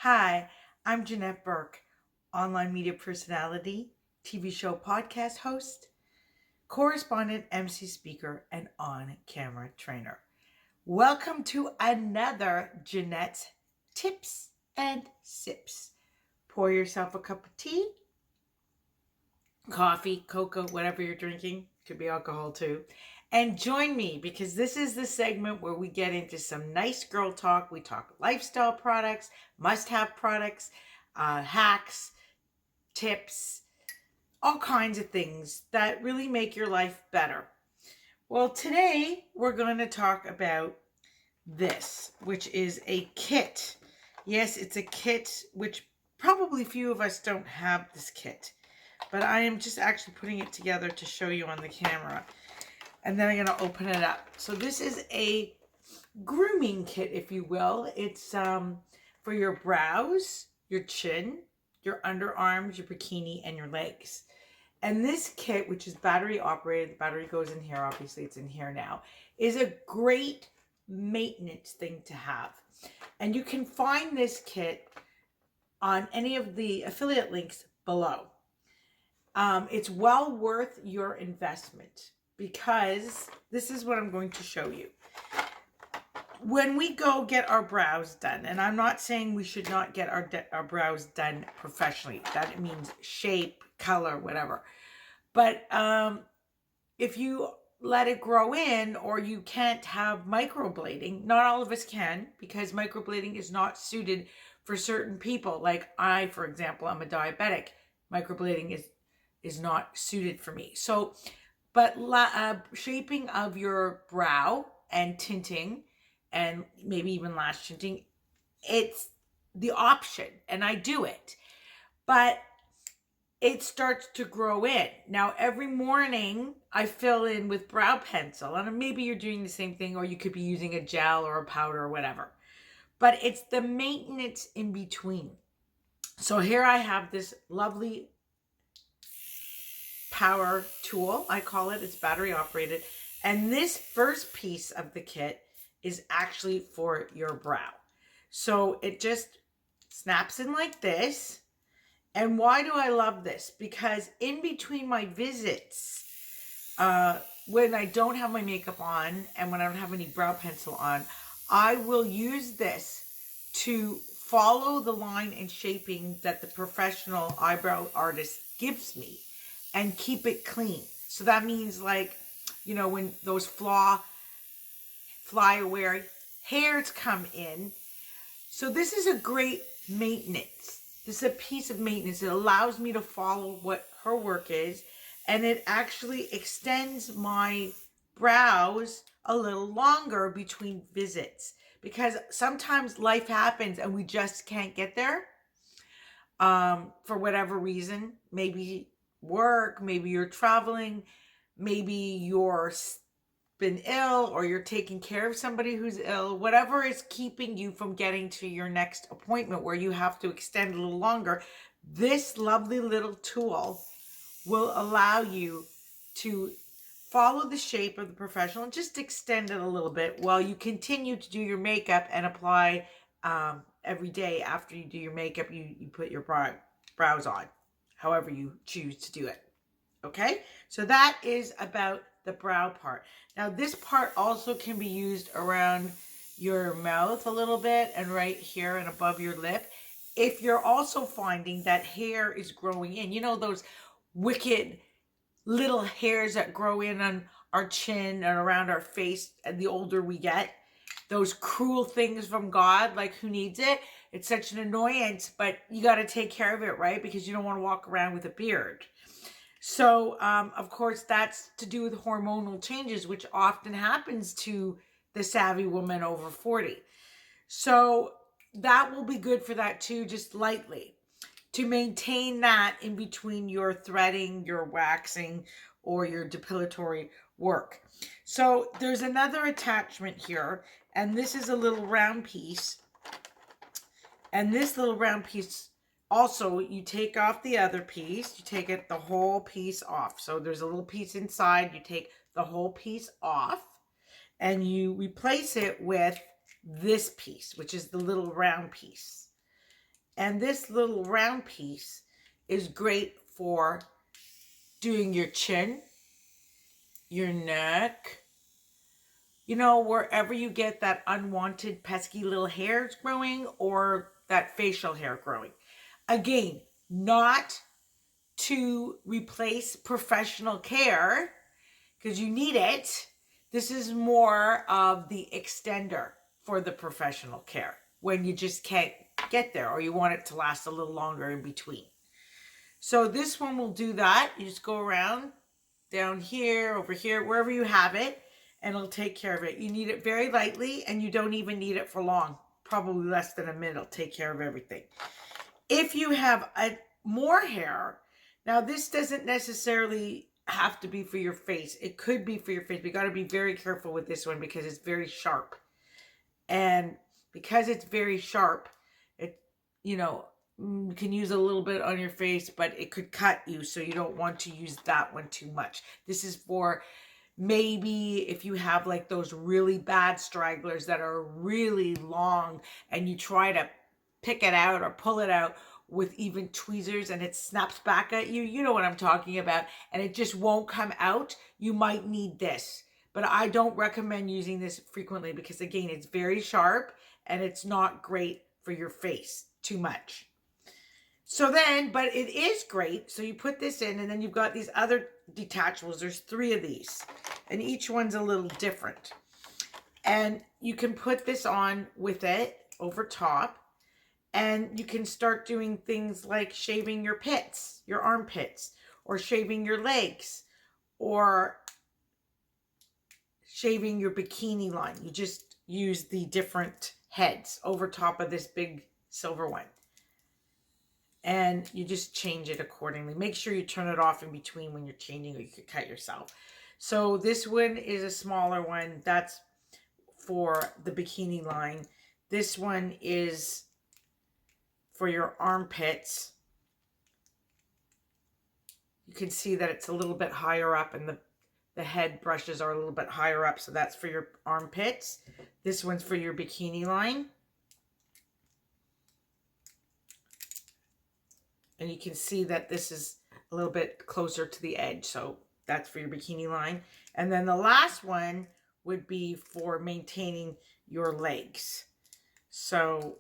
Hi, I'm Janette Burke, online media personality, TV show podcast host, correspondent, MC speaker, and on-camera trainer. Welcome to another Janette's Tips and Sips. Pour yourself a cup of tea, coffee, cocoa, whatever you're drinking. Could be alcohol too. And join me because this is the segment where we get into some nice girl talk. We talk lifestyle products, must-have products, hacks, tips, all kinds of things that really make your life better. Well, today we're going to talk about this, which is a kit. Yes, it's a kit, which probably few of us don't have this kit. But I am just actually putting it together to show you on the camera. And then I'm going to open it up. So this is a grooming kit, if you will. It's for your brows, your chin, your underarms, your bikini, and your legs. And this kit, which is battery operated, the battery goes in here, obviously it's in here now, is a great maintenance thing to have. And you can find this kit on any of the affiliate links below. It's well worth your investment because this is what I'm going to show you. When we go get our brows done, and I'm not saying we should not get our brows done professionally. That means shape, color, whatever. But if you let it grow in, or you can't have microblading, not all of us can, because microblading is not suited for certain people. Like I, for example, I'm a diabetic. Microblading is not suited for me. So, but shaping of your brow and tinting, and maybe even lash tinting, it's the option, and I do it. But it starts to grow in. Now, every morning I fill in with brow pencil, and maybe you're doing the same thing, or you could be using a gel or a powder or whatever. But it's the maintenance in between. So here I have this lovely power tool, I call it. It's battery operated. And this first piece of the kit is actually for your brow. So it just snaps in like this. And why do I love this? Because in between my visits, when I don't have my makeup on and when I don't have any brow pencil on, I will use this to follow the line and shaping that the professional eyebrow artist gives me and keep it clean. So that means, like, you know, when those fly away hairs come in. So this is a great maintenance. This is a piece of maintenance. It allows me to follow what her work is, and it actually extends my brows a little longer between visits, because sometimes life happens and we just can't get there for whatever reason. Maybe work, maybe you're traveling, maybe you're been ill, or you're taking care of somebody who's ill. Whatever is keeping you from getting to your next appointment where you have to extend a little longer, this lovely little tool will allow you to follow the shape of the professional and just extend it a little bit while you continue to do your makeup and apply every day after you do your makeup. You put your brows on, however you choose to do it. Okay, so that is about the brow part. Now this part also can be used around your mouth a little bit, and right here and above your lip. If you're also finding that hair is growing in, you know, those wicked little hairs that grow in on our chin and around our face, and the older we get, those cruel things from God, like, who needs it? It's such an annoyance, but you got to take care of it, right? Because you don't want to walk around with a beard. So, of course, that's to do with hormonal changes, which often happens to the savvy woman over 40. So that will be good for that too, just lightly, to maintain that in between your threading, your waxing, or your depilatory work. So there's another attachment here, and this is a little round piece. And this little round piece, also, you take off the other piece, you take the whole piece off. So there's a little piece inside, you take the whole piece off, and you replace it with this piece, which is the little round piece. And this little round piece is great for doing your chin, your neck, you know, wherever you get that unwanted pesky little hairs growing or that facial hair growing. Again, not to replace professional care because you need it. This is more of the extender for the professional care when you just can't get there or you want it to last a little longer in between. So this one will do that. You just go around down here, over here, wherever you have it, and it'll take care of it. You need it very lightly, and you don't even need it for long. Probably less than a minute. It'll take care of everything. If you have more hair, now this doesn't necessarily have to be for your face. It could be for your face. We got to be very careful with this one because it's very sharp. And because it's very sharp, it, you know, you can use a little bit on your face, but it could cut you, so you don't want to use that one too much. This is for maybe if you have like those really bad stragglers that are really long and you try to pick it out or pull it out with even tweezers and it snaps back at you. You know what I'm talking about. And it just won't come out. You might need this. But I don't recommend using this frequently because, again, it's very sharp and it's not great for your face too much. So then, but it is great. So you put this in and then you've got these other detachables. There's 3 of these and each one's a little different. And you can put this on with it over top and you can start doing things like shaving your pits, your armpits, or shaving your legs, or shaving your bikini line. You just use the different heads over top of this big silver one. And you just change it accordingly. Make sure you turn it off in between when you're changing or you could cut yourself. So this one is a smaller one. That's for the bikini line. This one is for your armpits. You can see that it's a little bit higher up and the head brushes are a little bit higher up. So that's for your armpits. This one's for your bikini line. And you can see that this is a little bit closer to the edge. So that's for your bikini line. And then the last one would be for maintaining your legs. So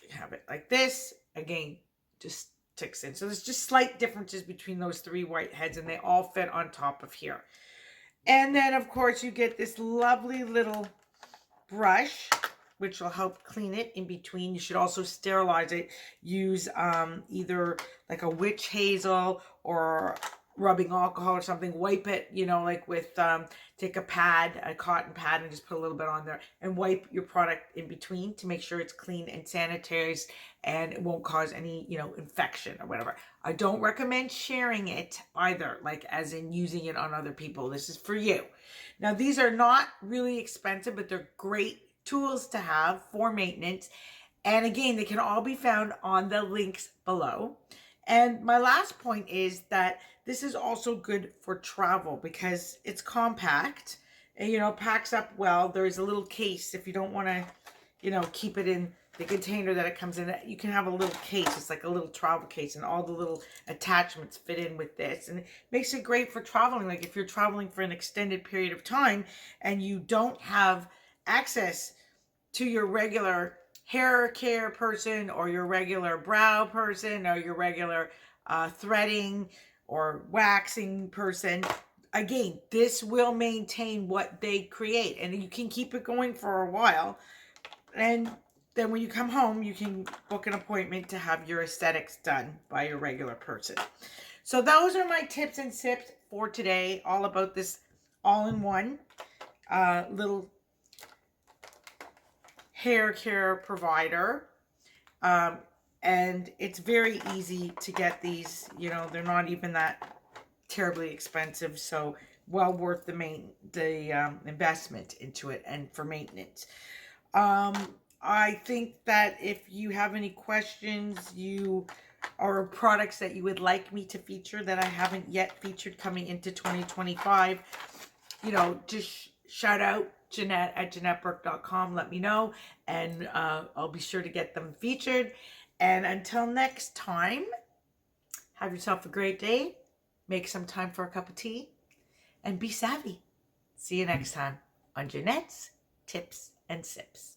you have it like this. Again, just ticks in. So there's just slight differences between those 3 white heads and they all fit on top of here. And then, of course, you get this lovely little brush, which will help clean it in between. You should also sterilize it. Use either like a witch hazel or rubbing alcohol or something. Wipe it, you know, like with, take a pad, a cotton pad, and just put a little bit on there. And wipe your product in between to make sure it's clean and sanitized and it won't cause any, you know, infection or whatever. I don't recommend sharing it either, like as in using it on other people. This is for you. Now, these are not really expensive, but they're great tools to have for maintenance. And again, they can all be found on the links below. And my last point is that this is also good for travel because it's compact and, you know, packs up well. There's a little case if you don't want to, you know, keep it in the container that it comes in. You can have a little case. It's like a little travel case and all the little attachments fit in with this. And it makes it great for traveling. Like if you're traveling for an extended period of time and you don't have access to your regular hair care person or your regular brow person or your regular threading or waxing person, again, this will maintain what they create and you can keep it going for a while. And then when you come home, you can book an appointment to have your aesthetics done by your regular person. So those are my tips and tips for today, all about this all-in-one little hair care provider. And it's very easy to get these, you know, they're not even that terribly expensive. So well worth the investment into it and for maintenance. I think that if you have any questions, or products that you would like me to feature that I haven't yet featured coming into 2025, you know, just shout out Janette at JanetteBurke.com. Let me know, and I'll be sure to get them featured. And until next time, have yourself a great day. Make some time for a cup of tea and be savvy. See you next time on Janette's Tips and Sips.